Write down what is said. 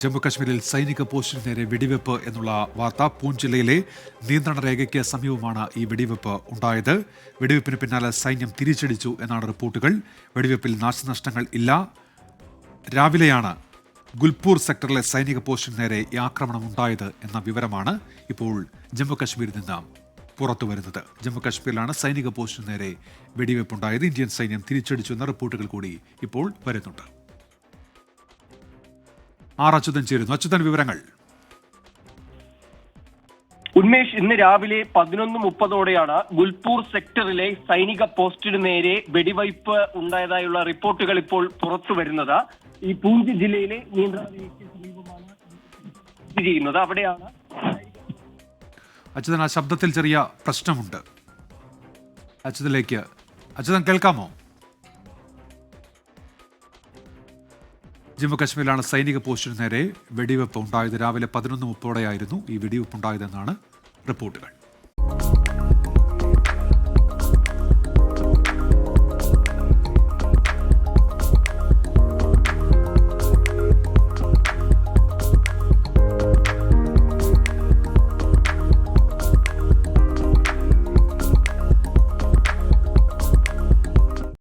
ജമ്മുകശ്മീരിൽ സൈനിക പോസ്റ്റിന് നേരെ വെടിവെപ്പ് എന്നുള്ള വാർത്ത. പൂഞ്ച് ജില്ലയിലെ നിയന്ത്രണ രേഖയ്ക്ക് സമീപമാണ് ഈ വെടിവെപ്പ് ഉണ്ടായത്. വെടിവെപ്പിന് പിന്നാലെ സൈന്യം തിരിച്ചടിച്ചു എന്നാണ് റിപ്പോർട്ടുകൾ. വെടിവെപ്പിൽ നാശനഷ്ടങ്ങൾ ഇല്ല. രാവിലെയാണ് ഗുൽപൂർ സെക്ടറിലെ സൈനിക പോസ്റ്റിന് നേരെ ഈ ആക്രമണം ഉണ്ടായത് എന്ന വിവരമാണ് ഇപ്പോൾ ജമ്മുകശ്മീരിൽ നിന്ന് പുറത്തുവരുന്നത്. ജമ്മുകശ്മീരിലാണ് സൈനിക പോസ്റ്റിന് നേരെ വെടിവെപ്പുണ്ടായത്. ഇന്ത്യൻ സൈന്യം തിരിച്ചടിച്ചു എന്ന റിപ്പോർട്ടുകൾ കൂടി ഇപ്പോൾ വരുന്നുണ്ട്. അച്യുതൻ ചേരുന്നു. അച്യുതൻ, വിവരങ്ങൾ. ഉന്മേഷ്, ഇന്ന് രാവിലെ 11:30 ഗുൽപൂർ സെക്ടറിലെ സൈനിക പോസ്റ്റിന് നേരെ വെടിവയ്പ് ഉണ്ടായതായുള്ള റിപ്പോർട്ടുകൾ ഇപ്പോൾ പുറത്തു വരുന്നത്. ഈ പൂഞ്ച് ജില്ലയിലെ നിയന്ത്രണ രേഖയ്ക്ക് സമീപമാണ് സ്ഥിതി ചെയ്യുന്നത്. അവിടെയാണ് അച്യുതൻ, ആ ശബ്ദത്തിൽ ചെറിയ പ്രശ്നമുണ്ട്. അച്യുതൻ കേൾക്കാമോ? ജമ്മുകശ്മീരിലാണ് സൈനിക പോസ്റ്റിന് നേരെ വെടിവെപ്പ് ഉണ്ടായത്. രാവിലെ 11:30 ഈ വെടിവെപ്പ് ഉണ്ടായതെന്നാണ് റിപ്പോർട്ടുകൾ.